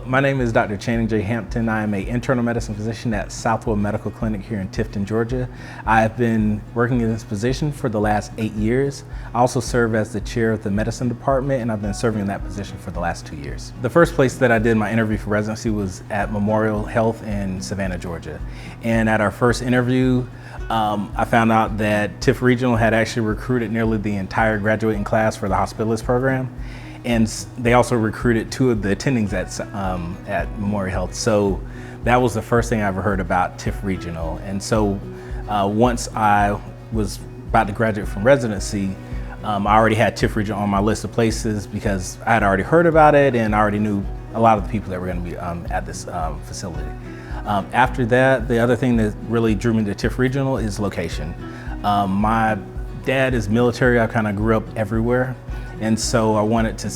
My name is Dr. Channing J. Hampton. I am an internal medicine physician at Southwell Medical Clinic here in Tifton, Georgia. I have been working in this position for the last 8 years. I also serve as the chair of the medicine department, and I've been serving in that position for the last 2 years. The first place that I did my interview for residency was at Memorial Health in Savannah, Georgia. And at our first interview, I found out that TIF Regional had actually recruited nearly the entire graduating class for the hospitalist program. And they also recruited 2 of the attendings at Memorial Health. So that was the first thing I ever heard about TIF Regional. And so once I was about to graduate from residency, I already had TIF Regional on my list of places because I had already heard about it and I already knew a lot of the people that were going to be at this facility. After that, the other thing that really drew me to TIF Regional is location. My dad is military. I kind of grew up everywhere. And so I wanted to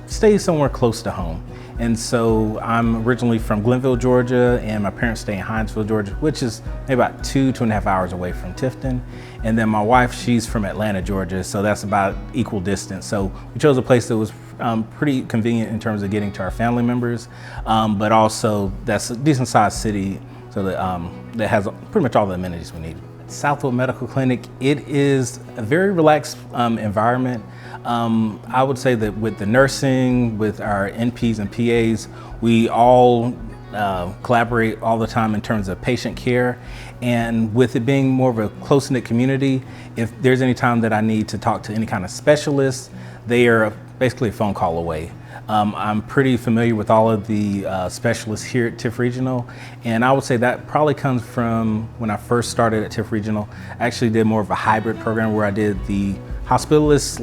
stay somewhere close to home. And so I'm originally from Glenville, Georgia, and my parents stay in Hinesville, Georgia, which is maybe about 2.5 hours away from Tifton. And then my wife, she's from Atlanta, Georgia, so that's about equal distance. So we chose a place that was pretty convenient in terms of getting to our family members, but also that's a decent sized city, so that has pretty much all the amenities we need. Southwell Medical Clinic, it is a very relaxed environment. I would say that with the nursing, with our NPs and PAs, we all collaborate all the time in terms of patient care. And with it being more of a close-knit community, if there's any time that I need to talk to any kind of specialist, they are basically a phone call away. I'm pretty familiar with all of the specialists here at TIF Regional, and I would say that probably comes from when I first started at TIF Regional. I actually did more of a hybrid program where I did the hospitalist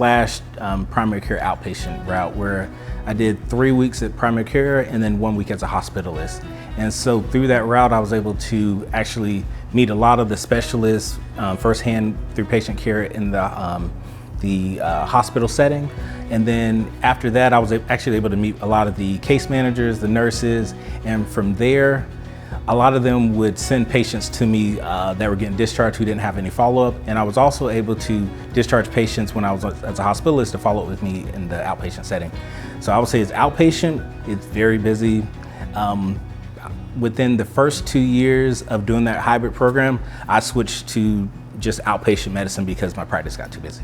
/ primary care outpatient route, where I did 3 weeks at primary care and then 1 week as a hospitalist. And so through that route, I was able to actually meet a lot of the specialists firsthand through patient care in the hospital setting. And then after that, I was actually able to meet a lot of the case managers, the nurses, and from there, a lot of them would send patients to me that were getting discharged who didn't have any follow-up. And I was also able to discharge patients when I was as a hospitalist to follow up with me in the outpatient setting. So I would say it's outpatient, it's very busy. Within the first 2 years of doing that hybrid program, I switched to just outpatient medicine because my practice got too busy.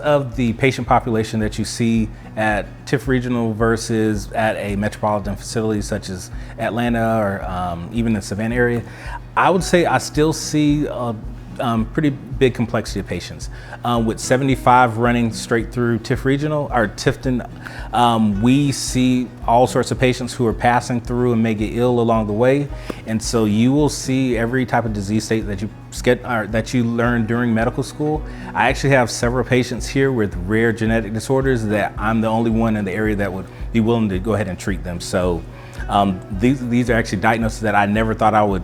Of the patient population that you see at TIF Regional versus at a metropolitan facility such as Atlanta or even the Savannah area, I would say I still see a pretty big complexity of patients. With 75 running straight through TIF Regional or Tifton, we see all sorts of patients who are passing through and may get ill along the way. And so you will see every type of disease state that you learn during medical school. I actually have several patients here with rare genetic disorders that I'm the only one in the area that would be willing to go ahead and treat them. So these are actually diagnoses that I never thought I would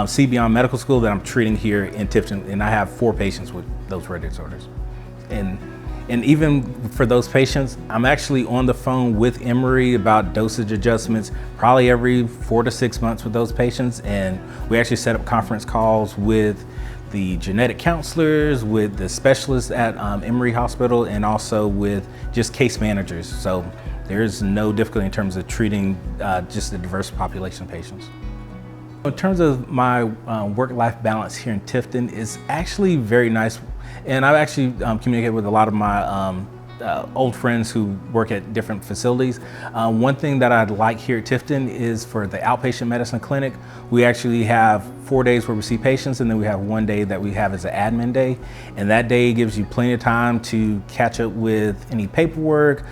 see beyond medical school that I'm treating here in Tifton, and I have 4 patients with those rare disorders. And even for those patients, I'm actually on the phone with Emory about dosage adjustments probably every 4 to 6 months with those patients, and we actually set up conference calls with the genetic counselors, with the specialists at Emory Hospital, and also with just case managers. So there's no difficulty in terms of treating just a diverse population of patients. In terms of my work-life balance here in Tifton, is actually very nice. And I've actually communicated with a lot of my old friends who work at different facilities. One thing that I'd like here at Tifton is for the outpatient medicine clinic, we actually have 4 days where we see patients, and then we have 1 day that we have as an admin day. And that day gives you plenty of time to catch up with any paperwork,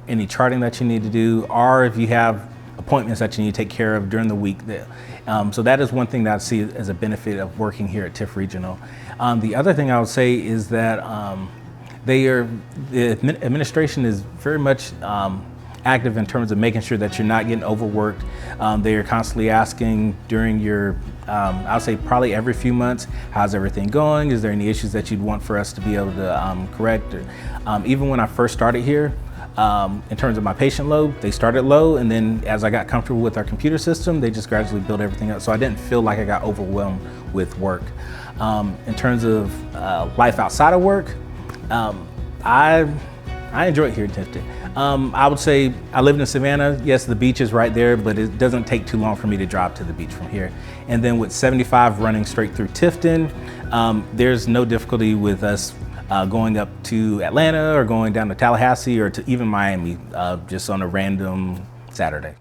any charting that you need to do, or if you have appointments that you need to take care of during the week. So that is one thing that I see as a benefit of working here at TIF Regional. The other thing I would say is that the administration is very much active in terms of making sure that you're not getting overworked. They are constantly asking during your, I would say probably every few months, how's everything going? Is there any issues that you'd want for us to be able to correct? Even when I first started here, in terms of my patient load, they started low, and then as I got comfortable with our computer system, they just gradually built everything up. So I didn't feel like I got overwhelmed with work. In terms of life outside of work, I I enjoy it here in Tifton. I would say I live in Savannah. Yes, the beach is right there, but it doesn't take too long for me to drive to the beach from here. And then with 75 running straight through Tifton, there's no difficulty with us going up to Atlanta or going down to Tallahassee or to even Miami just on a random Saturday.